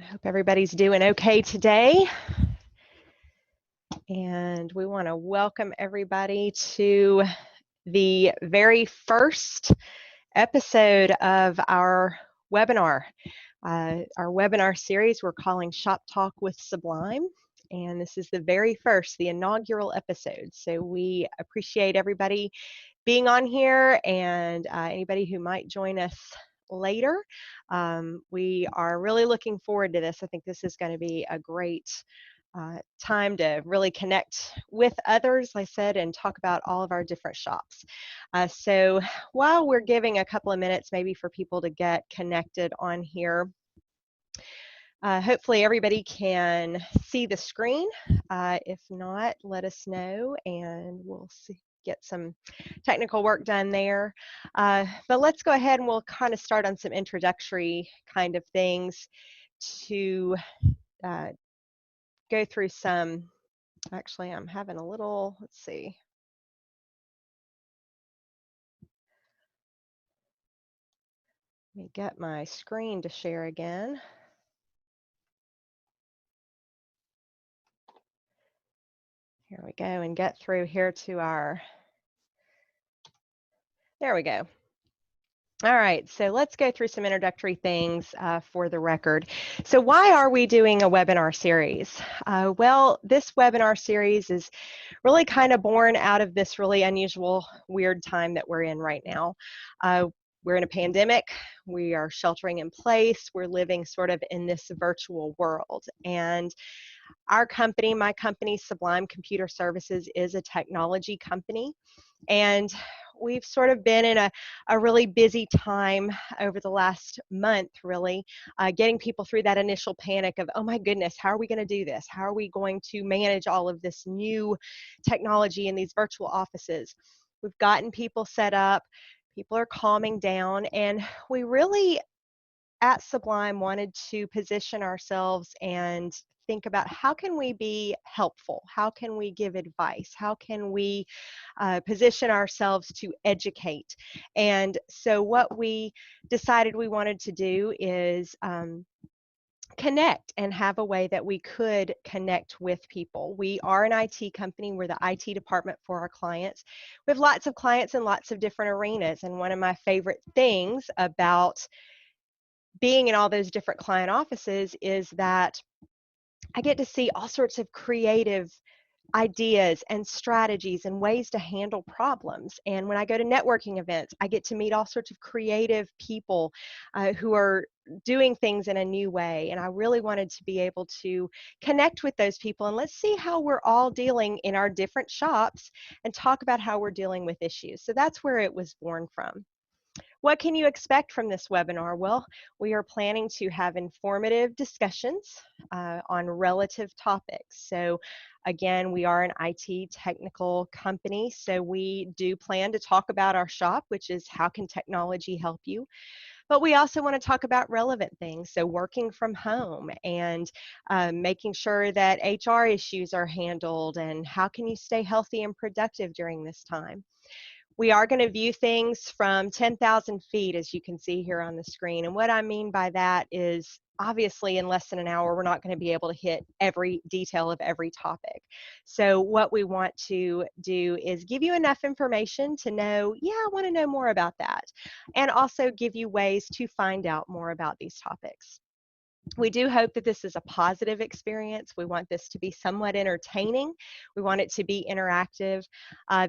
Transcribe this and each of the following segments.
I hope everybody's doing okay today. And we want to welcome everybody to the very first episode of our webinar. Our webinar series we're calling Shop Talk with Sublime. And this is the very first, the inaugural episode. So we appreciate everybody being on here and anybody who might join us later. We are really looking forward to this. I think this is going to be a great time to really connect with others, like I said, and talk about all of our different shops. So while we're giving a couple of minutes maybe for people to get connected on here, hopefully everybody can see the screen. If not, let us know and we'll get some technical work done there. But let's go ahead and we'll kind of start on some introductory kind of things to go through some. Actually, I'm having a little, let's see. Let me get my screen to share again. Here we go, and get through here to our, there we go. All right, so let's go through some introductory things for the record. So why are we doing a webinar series? Well, this webinar series is really kind of born out of this really unusual, weird time that we're in right now. We're in a pandemic, we are sheltering in place, we're living sort of in this virtual world. And our company, my company, Sublime Computer Services, is a technology company. And we've sort of been in a really busy time over the last month, really, getting people through that initial panic of, oh my goodness, how are we going to do this? How are we going to manage all of this new technology in these virtual offices? We've gotten people set up, people are calming down, and we really, at Sublime, wanted to position ourselves and think about how can we be helpful? How can we give advice? How can we position ourselves to educate? And so what we decided we wanted to do is connect and have a way that we could connect with people. We are an IT company. We're the IT department for our clients. We have lots of clients in lots of different arenas. And one of my favorite things about being in all those different client offices is that I get to see all sorts of creative ideas and strategies and ways to handle problems. And when I go to networking events, I get to meet all sorts of creative people who are doing things in a new way. And I really wanted to be able to connect with those people and let's see how we're all dealing in our different shops and talk about how we're dealing with issues. So that's where it was born from. What can you expect from this webinar? Well, we are planning to have informative discussions on relative topics. So again, we are an IT technical company, so we do plan to talk about our shop, which is how can technology help you? But we also want to talk about relevant things, so working from home and making sure that HR issues are handled and how can you stay healthy and productive during this time. We are going to view things from 10,000 feet, as you can see here on the screen. And what I mean by that is, obviously, in less than an hour, we're not going to be able to hit every detail of every topic. So what we want to do is give you enough information to know, yeah, I want to know more about that. And also give you ways to find out more about these topics. We do hope that this is a positive experience. We want this to be somewhat entertaining. We want it to be interactive.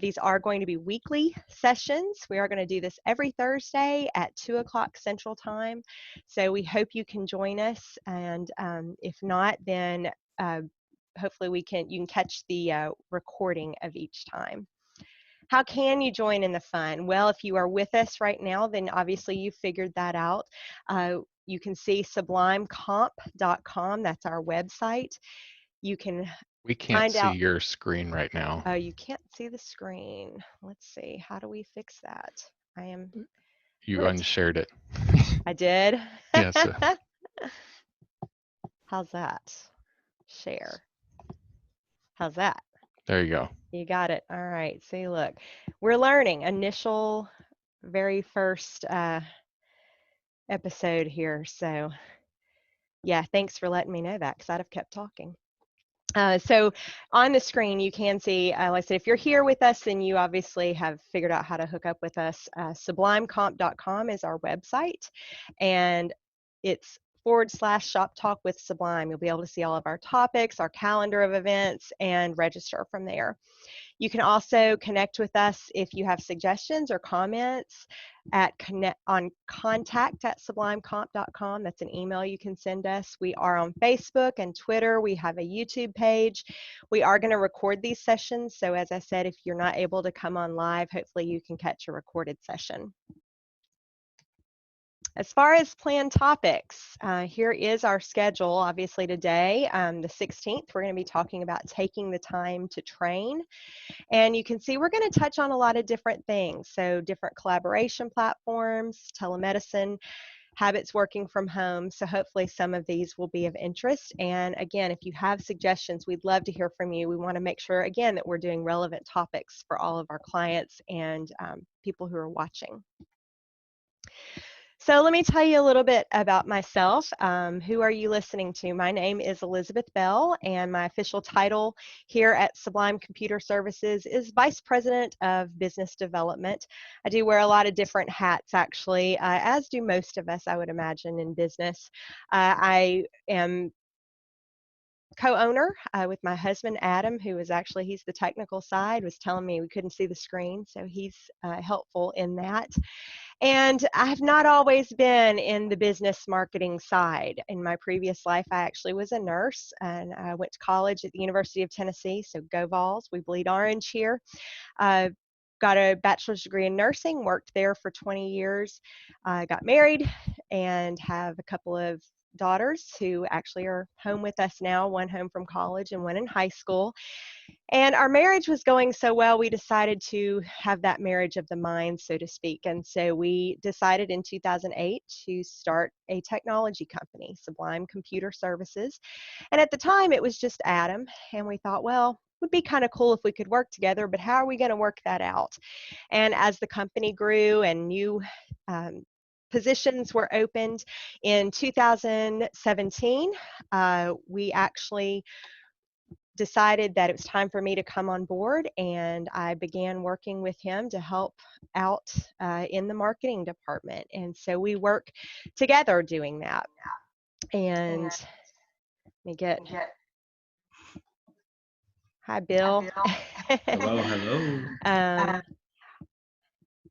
These are going to be weekly sessions. We are going to do this every Thursday at 2 o'clock Central Time. So we hope you can join us. And if not, then hopefully you can catch the recording of each time. How can you join in the fun? Well, if you are with us right now, then obviously you figured that out. You can see sublimecomp.com. That's our website. You can We can't find see out. your screen right now. Oh, you can't see the screen. Let's see. How do we fix that? You unshared it. I did? Yes. How's that? Share. How's that? There you go. You got it. All right. See, look, we're learning. Initial, very first episode here. So Yeah, thanks for letting me know that, because I'd have kept talking. So on the screen, you can see, like I said, if you're here with us, then you obviously have figured out how to hook up with us. SublimeComp.com is our website, and it's /shop talk with Sublime. You'll be able to see all of our topics, our calendar of events, and register from there. You can also connect with us if you have suggestions or comments on contact@sublimecomp.com. That's an email you can send us. We are on Facebook and Twitter. We have a YouTube page. We are going to record these sessions. So as I said, if you're not able to come on live, hopefully you can catch a recorded session. As far as planned topics, here is our schedule. Obviously today, the 16th, we're going to be talking about taking the time to train. And you can see we're going to touch on a lot of different things. So different collaboration platforms, telemedicine, habits working from home. So hopefully some of these will be of interest. And again, if you have suggestions, we'd love to hear from you. We want to make sure, again, that we're doing relevant topics for all of our clients and people who are watching. So let me tell you a little bit about myself. Who are you listening to? My name is Elizabeth Bell, and my official title here at Sublime Computer Services is Vice President of Business Development. I do wear a lot of different hats, actually, as do most of us, I would imagine, in business. I am co-owner with my husband Adam, who is actually, he's the technical side, was telling me we couldn't see the screen, so he's helpful in that. And I've not always been in the business marketing side. In my previous life, I actually was a nurse, and I went to college at the University of Tennessee, so go Vols, we bleed orange here. Got a bachelor's degree in nursing, worked there for 20 years, got married, and have a couple of daughters who actually are home with us now, one home from college and one in high school. And our marriage was going so well, we decided to have that marriage of the mind, so to speak. And so we decided in 2008 to start a technology company, Sublime Computer Services. And at the time, it was just Adam. And we thought, well, it would be kind of cool if we could work together, but how are we going to work that out? And as the company grew and new positions were opened in 2017, we actually decided that it was time for me to come on board, and I began working with him to help out in the marketing department. And so we work together doing that. And let me get, hi Bill. Hello, hello.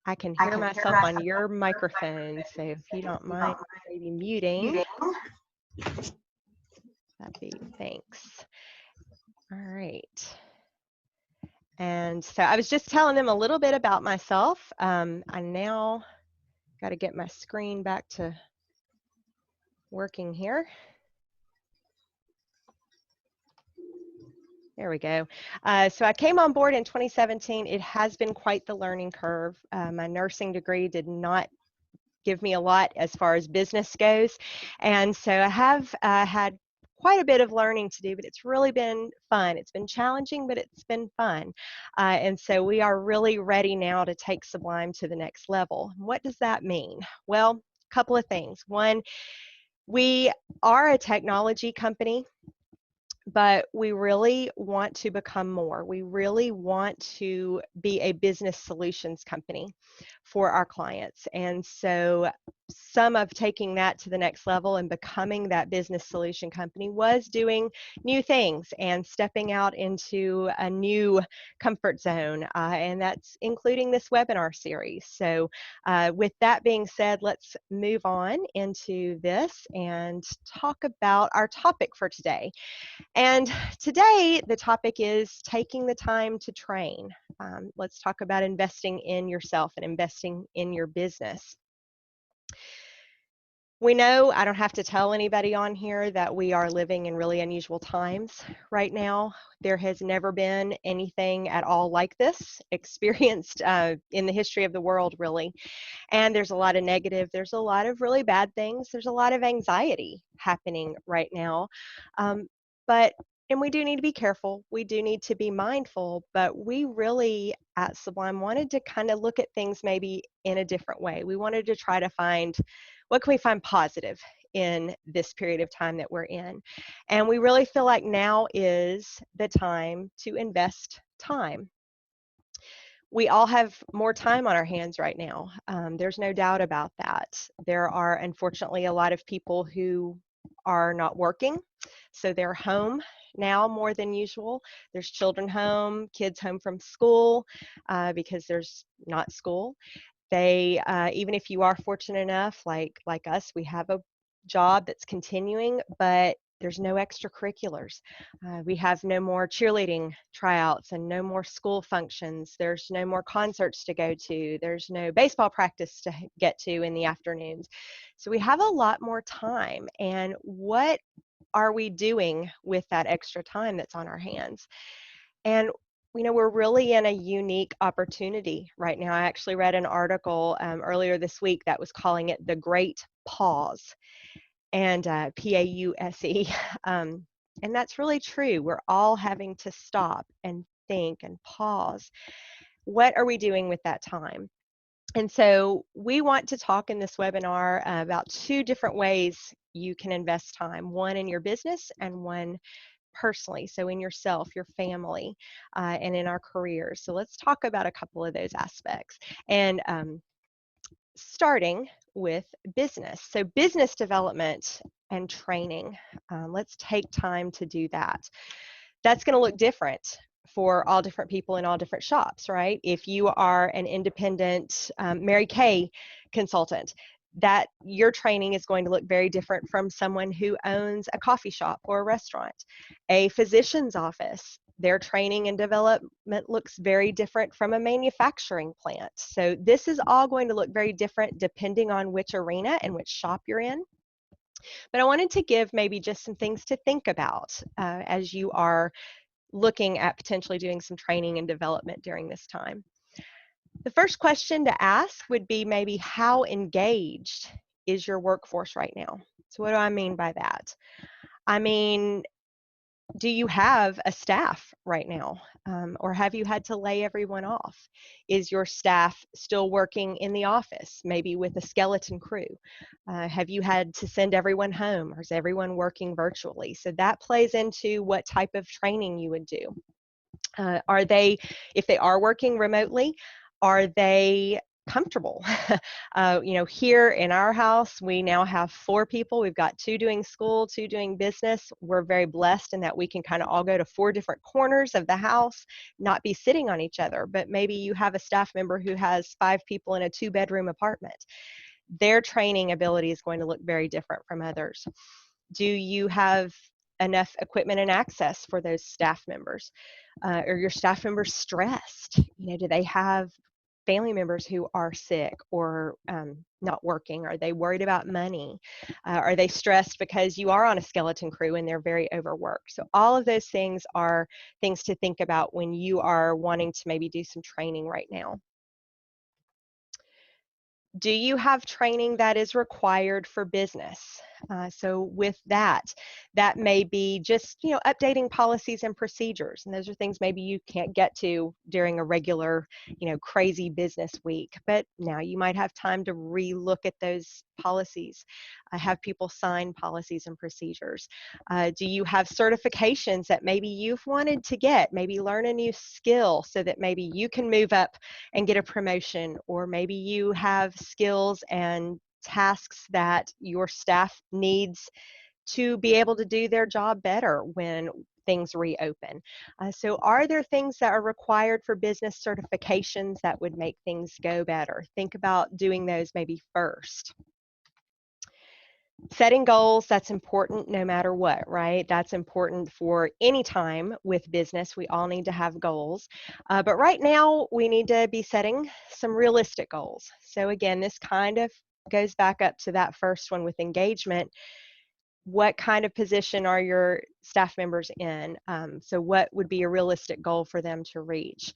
I can hear myself on your microphone, so if you don't mind maybe muting, that'd be, thanks. All right. And so I was just telling them a little bit about myself. I now got to get my screen back to working here. There we go. So I came on board in 2017. It has been quite the learning curve. My nursing degree did not give me a lot as far as business goes. And so I have had quite a bit of learning to do, but it's really been fun. It's been challenging, but it's been fun. And so we are really ready now to take Sublime to the next level. What does that mean? Well, a couple of things. One, we are a technology company, but we really want to become more. We really want to be a business solutions company for our clients. And so some of taking that to the next level and becoming that business solution company was doing new things and stepping out into a new comfort zone. And that's including this webinar series. So with that being said, let's move on into this and talk about our topic for today. And today, the topic is taking the time to train. Let's talk about investing in yourself and investing in your business. We know, I don't have to tell anybody on here, that we are living in really unusual times right now. There has never been anything at all like this experienced in the history of the world, really. And there's a lot of negative, there's a lot of really bad things, there's a lot of anxiety happening right now. And we do need to be careful, we do need to be mindful, but we really at Sublime wanted to kind of look at things maybe in a different way. We wanted to try to find, what can we find positive in this period of time that we're in. And we really feel like now is the time to invest time. We all have more time on our hands right now. There's no doubt about that. There are, unfortunately, a lot of people who are not working, so they're home now more than usual. There's children home, kids home from school because there's not school. They, even if you are fortunate enough, like us, we have a job that's continuing, but there's no extracurriculars. We have no more cheerleading tryouts and no more school functions. There's no more concerts to go to. There's no baseball practice to get to in the afternoons. So we have a lot more time. And what are we doing with that extra time that's on our hands? And we're really in a unique opportunity right now. I actually read an article earlier this week that was calling it the Great Pause, and Pause. And that's really true. We're all having to stop and think and pause. What are we doing with that time? And so we want to talk in this webinar about two different ways you can invest time, one in your business and one personally, so in yourself, your family, and in our careers. So let's talk about a couple of those aspects. And starting with business. So business development and training. Let's take time to do that. That's going to look different for all different people in all different shops, right? If you are an independent Mary Kay consultant, that your training is going to look very different from someone who owns a coffee shop or a restaurant. A physician's office, their training and development looks very different from a manufacturing plant. So this is all going to look very different depending on which arena and which shop you're in. But I wanted to give maybe just some things to think about as you are looking at potentially doing some training and development during this time. The first question to ask would be maybe how engaged is your workforce right now? So what do I mean by that? I mean, do you have a staff right now? Or have you had to lay everyone off? Is your staff still working in the office, maybe with a skeleton crew? Have you had to send everyone home, or is everyone working virtually? So that plays into what type of training you would do. Are they, if they are working remotely, are they comfortable? Here in our house, we now have 4 people. We've got 2 doing school, 2 doing business. We're very blessed in that we can kind of all go to 4 different corners of the house, not be sitting on each other. But maybe you have a staff member who has 5 people in a 2-bedroom apartment. Their training ability is going to look very different from others. Do you have enough equipment and access for those staff members? Are your staff members stressed? Do they have family members who are sick or not working? Are they worried about money? Are they stressed because you are on a skeleton crew and they're very overworked? So all of those things are things to think about when you are wanting to maybe do some training right now. Do you have training that is required for business? So with that may be just, updating policies and procedures. And those are things maybe you can't get to during a regular, crazy business week. But now you might have time to relook at those policies, have people sign policies and procedures. Do you have certifications that maybe you've wanted to get, maybe learn a new skill so that maybe you can move up and get a promotion, or maybe you have skills and tasks that your staff needs to be able to do their job better when things reopen. So are there things that are required for business certifications that would make things go better? Think about doing those maybe first. Setting goals, that's important no matter what, right? That's important for any time with business. We all need to have goals. But right now, we need to be setting some realistic goals. So again, this kind of goes back up to that first one with engagement. What kind of position are your staff members in? So what would be a realistic goal for them to reach?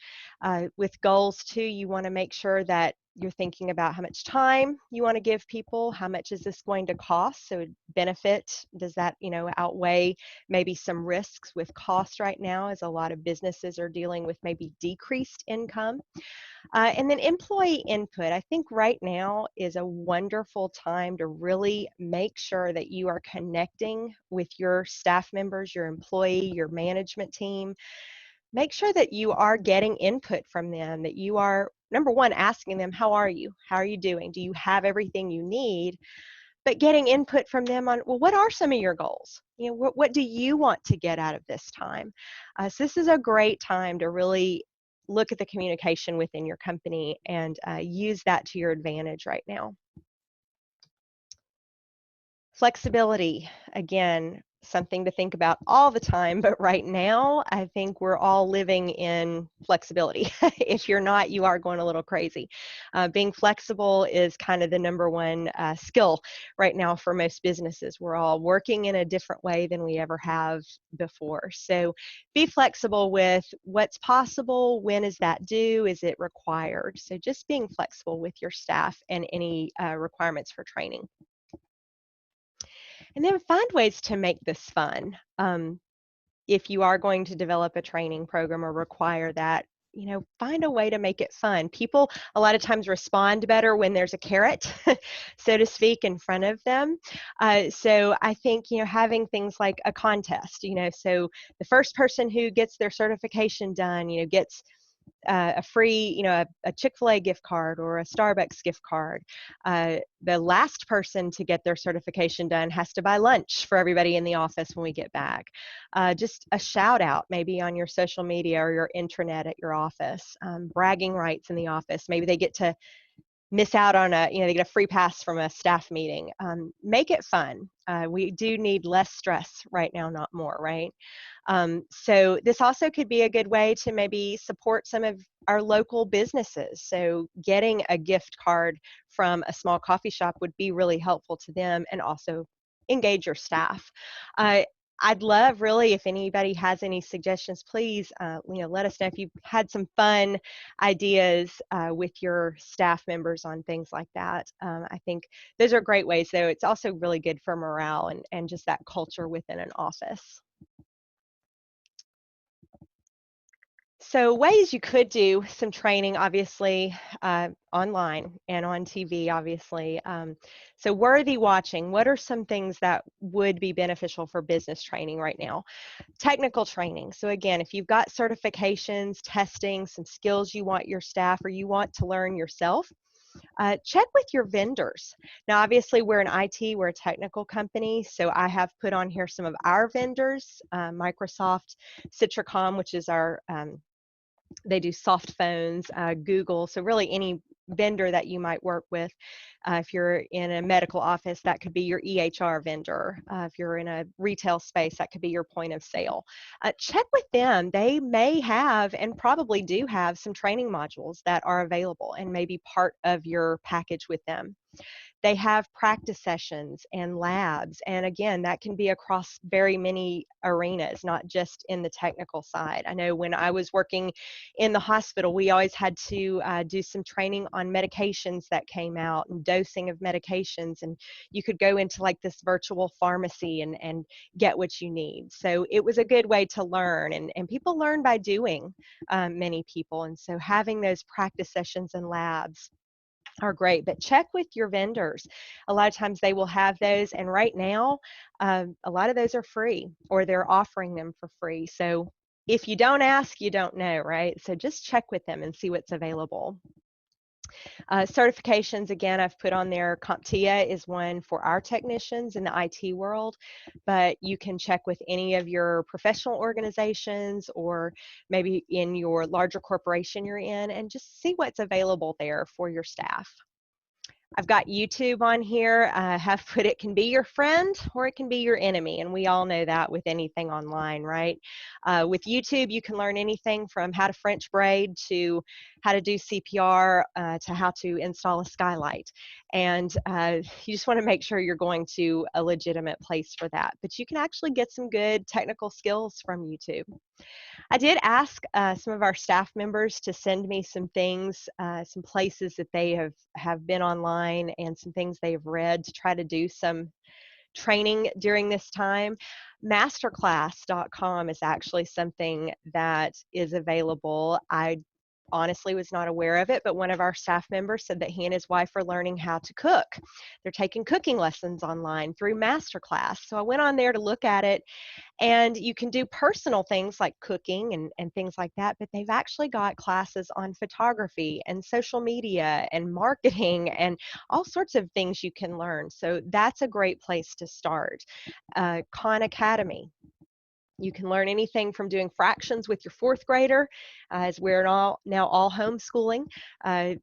With goals too, you want to make sure that You're thinking about how much time you want to give people, how much is this going to cost? So benefit, does that, outweigh maybe some risks with cost right now, as a lot of businesses are dealing with maybe decreased income? And then employee input. I think right now is a wonderful time to really make sure that you are connecting with your staff members, your employee, your management team. Make sure that you are getting input from them, that you are, number one, asking them, how are you? How are you doing? Do you have everything you need? But getting input from them on, well, what are some of your goals? What do you want to get out of this time? So this is a great time to really look at the communication within your company and use that to your advantage right now. Flexibility, again, something to think about all the time, but right now, I think we're all living in flexibility. If you're not, you are going a little crazy. Being flexible is kind of the number one skill right now for most businesses. We're all working in a different way than we ever have before. So be flexible with what's possible, when is that due, is it required? So just being flexible with your staff and any requirements for training. And then find ways to make this fun. If you are going to develop a training program or require that, find a way to make it fun. People a lot of times respond better when there's a carrot, so to speak, in front of them. So I think, having things like a contest, so the first person who gets their certification done, gets a free, a Chick-fil-A gift card or a Starbucks gift card. The last person to get their certification done has to buy lunch for everybody in the office when we get back. Just a shout out maybe on your social media or your intranet at your office. Bragging rights in the office. Maybe they get to miss out on they get a free pass from a staff meeting. Make it fun. We do need less stress right now, not more, right? So this also could be a good way to maybe support some of our local businesses. So getting a gift card from a small coffee shop would be really helpful to them, and also engage your staff. I'd love, really, if anybody has any suggestions, please, let us know if you've had some fun ideas with your staff members on things like that. I think those are great ways, though. It's also really good for morale and just that culture within an office. So ways you could do some training, obviously, online and on TV, obviously. So worthy watching, what are some things that would be beneficial for business training right now? Technical training. So again, if you've got certifications, testing, some skills you want your staff or you want to learn yourself, check with your vendors. Now, obviously, we're an IT, we're a technical company, so I have put on here some of our vendors, Microsoft, Citricom, which is our they do soft phones, Google, so really any vendor that you might work with. If you're in a medical office, that could be your EHR vendor. If you're in a retail space, that could be your point of sale. Check with them. They may have, and probably do have, some training modules that are available and may be part of your package with them. They have practice sessions and labs, and again, that can be across very many arenas, not just in the technical side. I know when I was working in the hospital, we always had to do some training on medications that came out and dosing of medications, and you could go into like this virtual pharmacy and get what you need. So it was a good way to learn, and people learn by doing, many people, and so having those practice sessions and labs are great. But check with your vendors. A lot of times they will have those, and right now a lot of those are free, or they're offering them for free. So if you don't ask, you don't know, right? So just check with them and see what's available. Certifications, again, I've put on there. CompTIA is one for our technicians in the IT world, but you can check with any of your professional organizations or maybe in your larger corporation you're in, and just see what's available there for your staff. I've got YouTube on here. I have put it can be your friend or it can be your enemy, and we all know that with anything online, right? With YouTube, you can learn anything from how to French braid to how to do CPR to how to install a skylight. And you just want to make sure you're going to a legitimate place for that. But you can actually get some good technical skills from YouTube. I did ask some of our staff members to send me some things, some places that they have been online and some things they've read to try to do some training during this time. Masterclass.com is actually something that is available. I honestly was not aware of it, but one of our staff members said that he and his wife are learning how to cook. They're taking cooking lessons online through Masterclass. So I went on there to look at it, and you can do personal things like cooking and things like that, but they've actually got classes on photography and social media and marketing and all sorts of things you can learn. So that's a great place to start. Khan Academy. You can learn anything from doing fractions with your fourth grader, as we're now all homeschooling.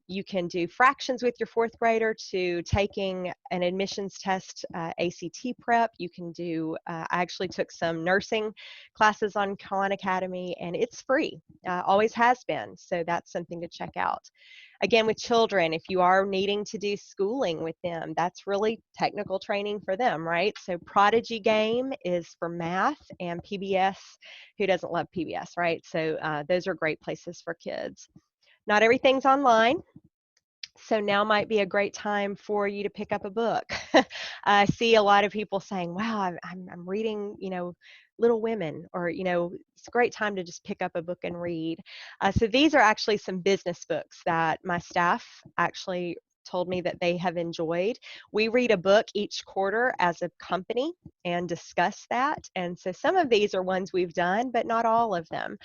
You can do fractions with your fourth grader to taking an admissions test, ACT prep. You can do, I actually took some nursing classes on Khan Academy, and it's free, always has been. So that's something to check out. Again, with children, if you are needing to do schooling with them, that's really technical training for them, right? So Prodigy Game is for math, and PBS, who doesn't love PBS, right? So those are great places for kids. Not everything's online. So now might be a great time for you to pick up a book. I see a lot of people saying, wow, I'm reading, Little Women, or, it's a great time to just pick up a book and read. So these are actually some business books that my staff actually told me that they have enjoyed. We read a book each quarter as a company and discuss that. And so some of these are ones we've done, but not all of them.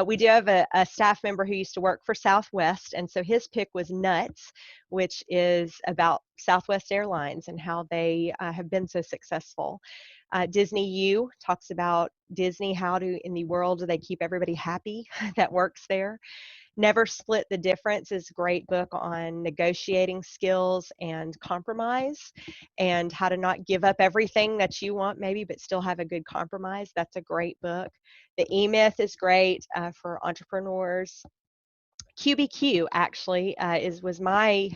We do have a staff member who used to work for Southwest, and so his pick was Nuts, which is about Southwest Airlines and how they have been so successful. Disney U talks about Disney, how in the world do they keep everybody happy that works there. Never Split the Difference is a great book on negotiating skills and compromise, and how to not give up everything that you want maybe, but still have a good compromise. That's a great book. The E-Myth is great for entrepreneurs. QBQ actually was my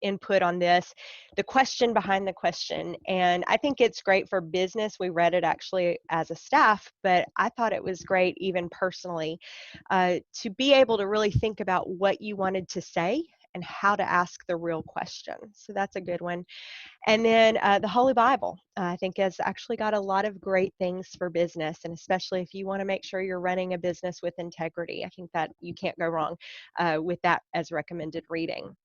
input on this, the question behind the question. And I think it's great for business. We read it actually as a staff, but I thought it was great even personally to be able to really think about what you wanted to say and how to ask the real question. So that's a good one. And then the Holy Bible, I think, has actually got a lot of great things for business, and especially if you want to make sure you're running a business with integrity. I think that you can't go wrong with that as recommended reading.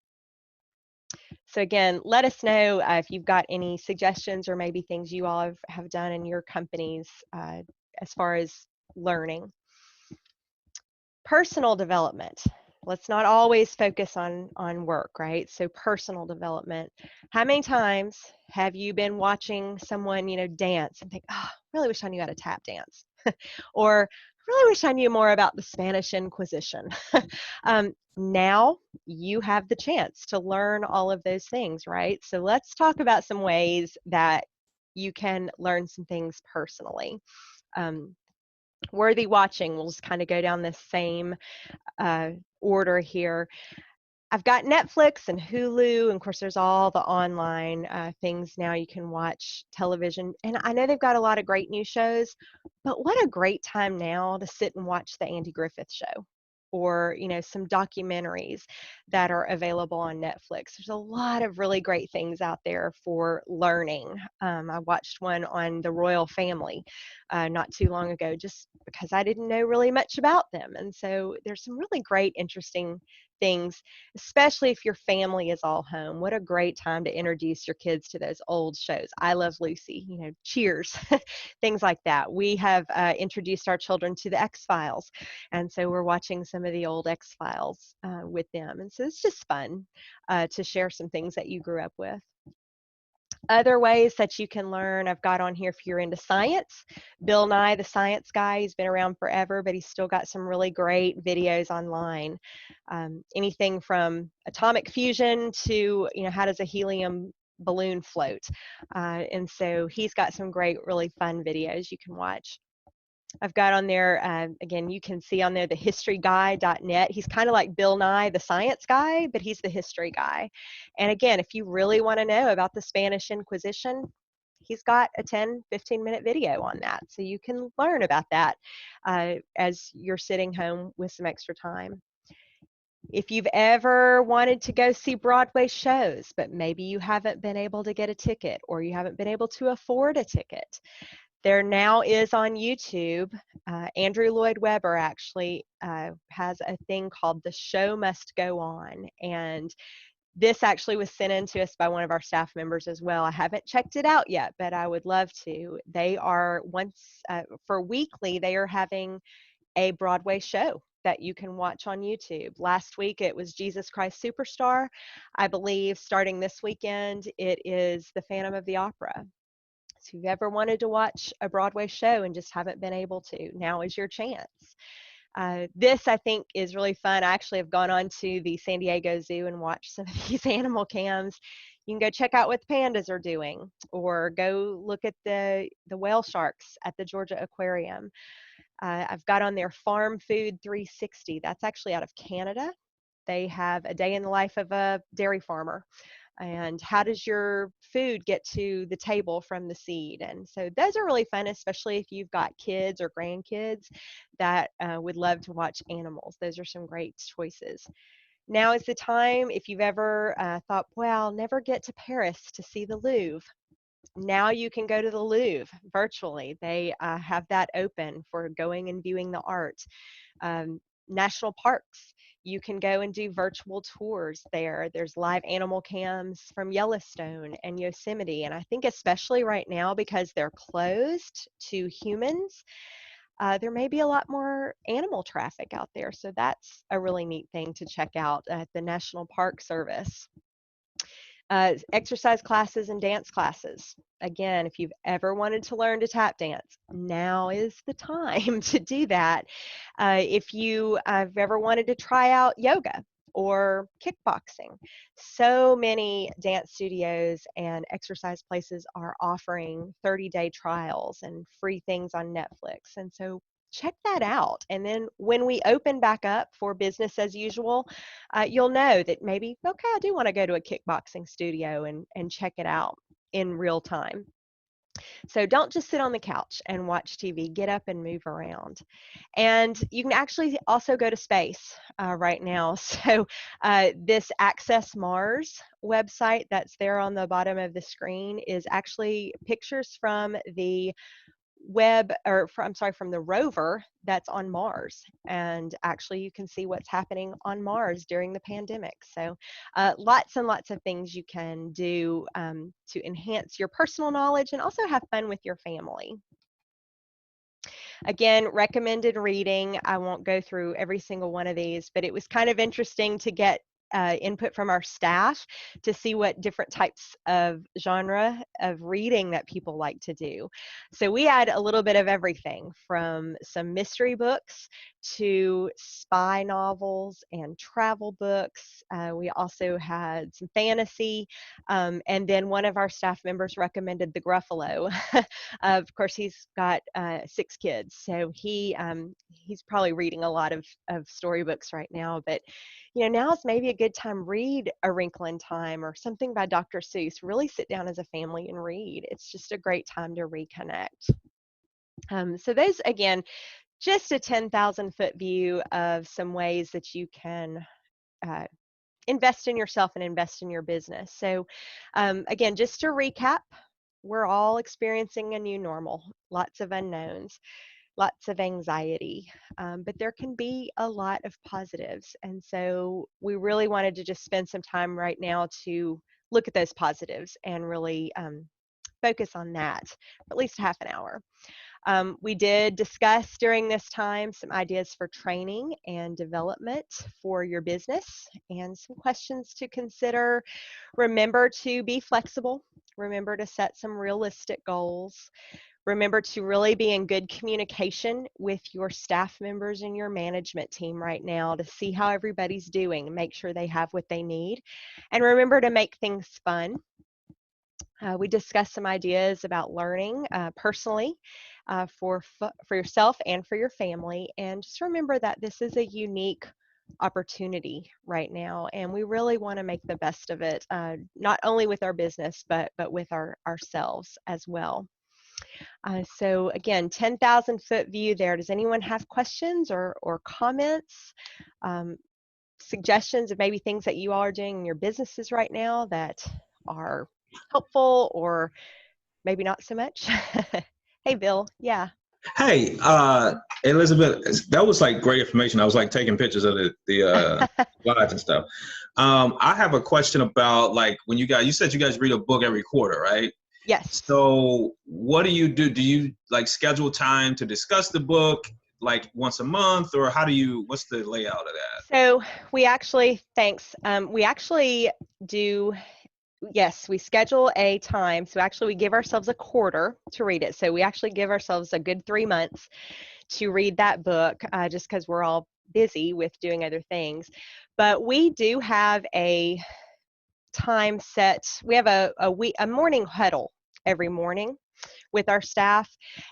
So again, let us know if you've got any suggestions or maybe things you all have done in your companies as far as learning. Personal development. Let's not always focus on work, right? So personal development. How many times have you been watching someone, dance and think, oh, I really wish I knew how to tap dance? Or I really wish I knew more about the Spanish Inquisition. Now you have the chance to learn all of those things, right? So let's talk about some ways that you can learn some things personally. Worthy watching, we'll just kind of go down this same order here. I've got Netflix and Hulu, and of course there's all the online things now you can watch television. And I know they've got a lot of great new shows, but what a great time now to sit and watch the Andy Griffith Show, or some documentaries that are available on Netflix. There's a lot of really great things out there for learning. I watched one on the royal family not too long ago, just because I didn't know really much about them. And so there's some really great, interesting things, especially if your family is all home. What a great time to introduce your kids to those old shows. I Love Lucy, Cheers, things like that. We have introduced our children to the X-Files, and so we're watching some of the old X-Files with them. And so it's just fun to share some things that you grew up with. Other ways that you can learn, I've got on here if you're into science. Bill Nye, the science guy, he's been around forever, but he's still got some really great videos online. Anything from atomic fusion to, how does a helium balloon float? And so he's got some great, really fun videos you can watch. I've got on there, again, you can see on there the historyguy.net. He's kind of like Bill Nye, the science guy, but he's the history guy. And again, if you really want to know about the Spanish Inquisition, he's got a 10-15-minute video on that. So you can learn about that as you're sitting home with some extra time. If you've ever wanted to go see Broadway shows, but maybe you haven't been able to get a ticket or you haven't been able to afford a ticket, there now is on YouTube, Andrew Lloyd Webber actually has a thing called The Show Must Go On. And this actually was sent in to us by one of our staff members as well. I haven't checked it out yet, but I would love to. They are for weekly, they are having a Broadway show that you can watch on YouTube. Last week it was Jesus Christ Superstar. I believe starting this weekend it is The Phantom of the Opera. So if you've ever wanted to watch a Broadway show and just haven't been able to, now is your chance. This, I think, is really fun. I actually have gone on to the San Diego Zoo and watched some of these animal cams. You can go check out what the pandas are doing, or go look at the whale sharks at the Georgia Aquarium. I've got on their Farm Food 360. That's actually out of Canada. They have a day in the life of a dairy farmer. And how does your food get to the table from the seed? And so those are really fun, especially if you've got kids or grandkids that would love to watch animals. Those are some great choices. Now is the time, if you've ever thought, well, I'll never get to Paris to see the Louvre. Now you can go to the Louvre virtually. They have that open for going and viewing the art. National parks, you can go and do virtual tours there. There's live animal cams from Yellowstone and Yosemite. And I think especially right now, because they're closed to humans, there may be a lot more animal traffic out there. So that's a really neat thing to check out at the National Park Service. Exercise classes and dance classes. Again, if you've ever wanted to learn to tap dance, now is the time to do that. If you have ever wanted to try out yoga or kickboxing, so many dance studios and exercise places are offering 30-day trials and free things on Netflix. And so check that out. And then when we open back up for business as usual, you'll know that maybe, okay, I do want to go to a kickboxing studio and check it out in real time. So don't just sit on the couch and watch TV. Get up and move around. And you can actually also go to space right now. So this Access Mars website that's there on the bottom of the screen is actually pictures from the from the rover that's on Mars. And actually you can see what's happening on Mars during the pandemic. So lots and lots of things you can do to enhance your personal knowledge and also have fun with your family. Again, recommended reading. I won't go through every single one of these, but it was kind of interesting to get input from our staff to see what different types of genre of reading that people like to do. So we had a little bit of everything from some mystery books to spy novels and travel books. We also had some fantasy, and then one of our staff members recommended The Gruffalo. Of course, he's got 6 kids, so he's probably reading a lot of storybooks right now, but now is maybe a good time. Read A Wrinkle in Time or something by Dr. Seuss. Really sit down as a family and read. It's just a great time to reconnect. So those, again, just a 10,000-foot view of some ways that you can invest in yourself and invest in your business. So again, just to recap, we're all experiencing a new normal, lots of unknowns, lots of anxiety, but there can be a lot of positives. And so we really wanted to just spend some time right now to look at those positives and really focus on that for at least half an hour. We did discuss during this time some ideas for training and development for your business and some questions to consider. Remember to be flexible. Remember to set some realistic goals. Remember to really be in good communication with your staff members and your management team right now to see how everybody's doing, make sure they have what they need. And remember to make things fun. We discussed some ideas about learning personally for yourself and for your family. And just remember that this is a unique opportunity right now, and we really want to make the best of it, not only with our business, but with ourselves as well. So again, 10,000 foot view there. Does anyone have questions or comments, suggestions of maybe things that you all are doing in your businesses right now that are helpful or maybe not so much? Hey, Bill. Yeah. Hey, Elizabeth, that was like great information. I was like taking pictures of the slides and stuff. I have a question about like when you said you guys read a book every quarter, right? Yes. So what do you do? Do you like schedule time to discuss the book like once a month, or what's the layout of that? So we actually, we actually do, yes, we schedule a time. So actually we give ourselves a quarter to read it. So we actually give ourselves a good 3 months to read that book, just because we're all busy with doing other things. But we do have a time set. We have a morning huddle every morning with our staff.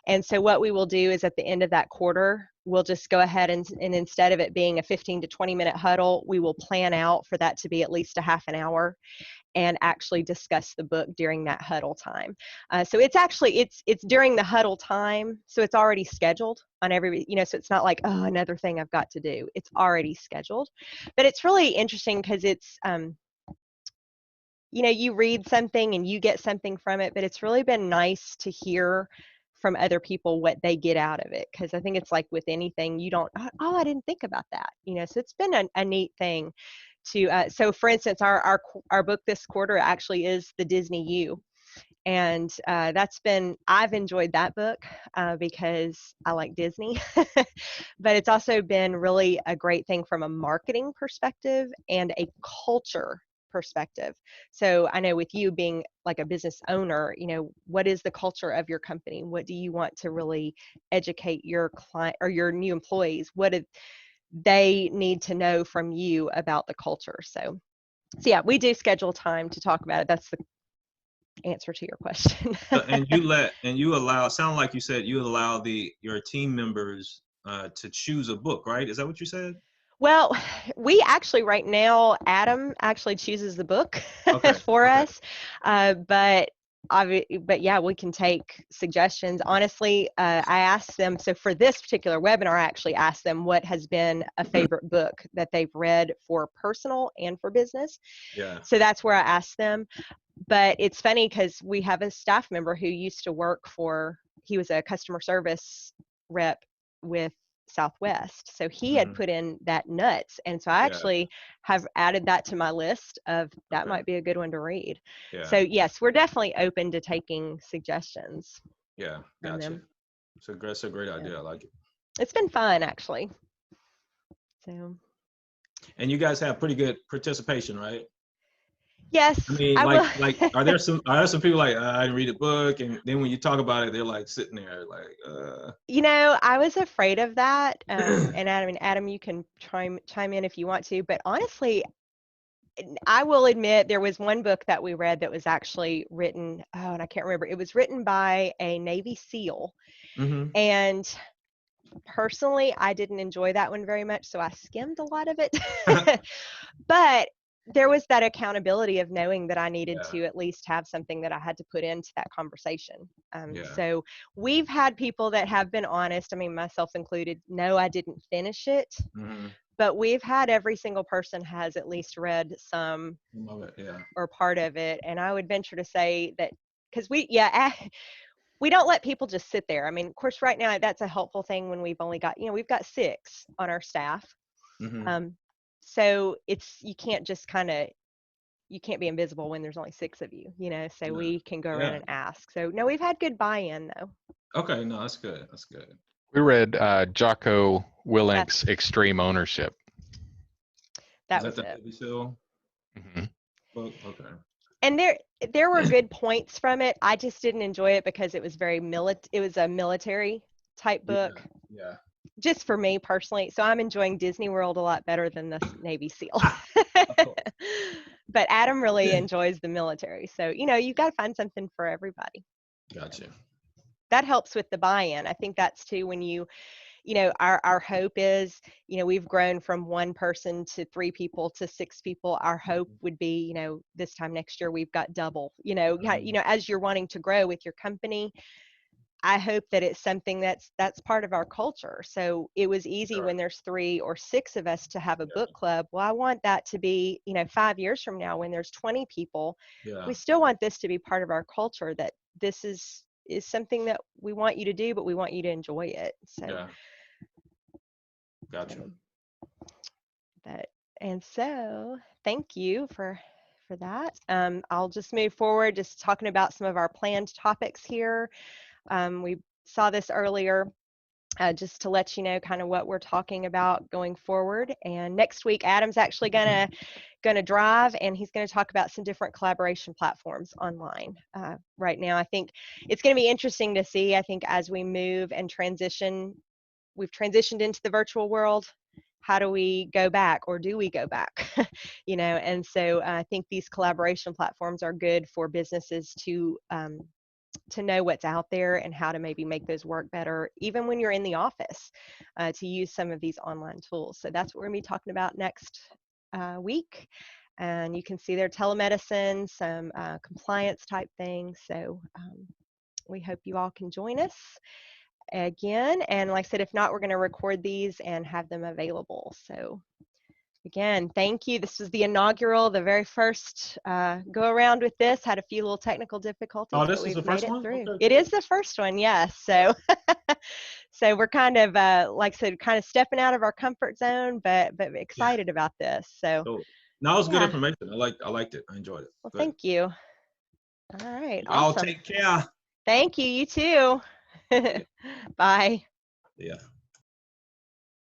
And so what we will do is at the end of that quarter, we'll just go ahead and instead of it being a 15 to 20 minute huddle, we will plan out for that to be at least a half an hour and actually discuss the book during that huddle time. So it's actually, it's during the huddle time. So it's already scheduled on every, so it's not like, oh, another thing I've got to do. It's already scheduled. But it's really interesting because it's, you read something and you get something from it, but it's really been nice to hear from other people what they get out of it. Because I think it's like with anything, you don't, oh, I didn't think about that. So it's been a neat thing to, so for instance, our book this quarter actually is the Disney U. And I've enjoyed that book because I like Disney, but it's also been really a great thing from a marketing perspective and a culture perspective. So I know with you being like a business owner, what is the culture of your company? What do you want to really educate your client or your new employees? What do they need to know from you about the culture? So yeah, we do schedule time to talk about it. That's the answer to your question. And you allow, sound like you said you allow your team members to choose a book, right? Is that what you said? Well, we actually right now, Adam actually chooses the book for us, but yeah, we can take suggestions. Honestly, I asked them, so for this particular webinar, I actually asked them what has been a favorite book that they've read for personal and for business. Yeah. So that's where I asked them. But it's funny because we have a staff member who used to work he was a customer service rep with Southwest. So he had put in that nuts. And so I actually have added that to my list of that might be a good one to read. Yeah. So yes, we're definitely open to taking suggestions. Yeah, gotcha. That's a great idea. I like it. It's been fun actually. So. And you guys have pretty good participation, right? Yes. I mean, are there some people like, I didn't read a book, and then when you talk about it, they're like sitting there like, I was afraid of that. And Adam, you can chime in if you want to, but honestly, I will admit there was one book that we read that was actually written, and I can't remember. It was written by a Navy SEAL. And personally, I didn't enjoy that one very much, so I skimmed a lot of it. But there was that accountability of knowing that I needed to at least have something that I had to put into that conversation. So we've had people that have been honest, myself included, no, I didn't finish it. But we've had every single person has at least read some or part of it. And I would venture to say that, because we don't let people just sit there. Of course, right now, that's a helpful thing when we've only got, we've got 6 on our staff. So you can't just you can't be invisible when there's only 6 of you, so we can go around and ask. So no, we've had good buy-in though. Okay, no, that's good. That's good. We read Jocko Willink's Extreme Ownership. That was it. Book? Okay. And there were good points from it. I just didn't enjoy it because it was it was a military type book. Yeah. Just for me personally. So I'm enjoying Disney World a lot better than this Navy SEAL. But Adam really enjoys the military. So, you've got to find something for everybody. Gotcha. That helps with the buy-in. I think that's too when you you know, our hope is, you know, we've grown from 1 person to 3 people to 6 people. Our hope would be, you know, this time next year we've got double, you know, as you're wanting to grow with your company. I hope that it's something that's part of our culture. So it was easy when there's 3 or 6 of us to have a book club. Well, I want that to be, you know, 5 years from now when there's 20 people, we still want this to be part of our culture, that this is something that we want you to do, but we want you to enjoy it. So Gotcha. And so thank you for that. I'll just move forward, just talking about some of our planned topics here. We saw this earlier, just to let you know kind of what we're talking about going forward. And next week, Adam's actually gonna drive, and he's going to talk about some different collaboration platforms online. Right now, I think it's going to be interesting to see. I think as we move and transition, we've transitioned into the virtual world. How do we go back, or do we go back? You know, and so I think these collaboration platforms are good for businesses to know what's out there and how to maybe make those work better, even when you're in the office, to use some of these online tools. So that's what we're going to be talking about next week. And you can see their telemedicine, some compliance type things. So we hope you all can join us again. And like I said, if not, we're going to record these and have them available. So again, thank you. This was the inaugural, the very first go around with this. Had a few little technical difficulties. Oh, this but is the we've made first it one? through. Okay. It is the first one, yes. So, so we're kind of, like I said, kind of stepping out of our comfort zone, but excited about this. So, Cool. No, it was good information. I liked it. I enjoyed it. Well, Good. thank you. All right, Y'all awesome. take care. Thank you. You too. Bye. Yeah.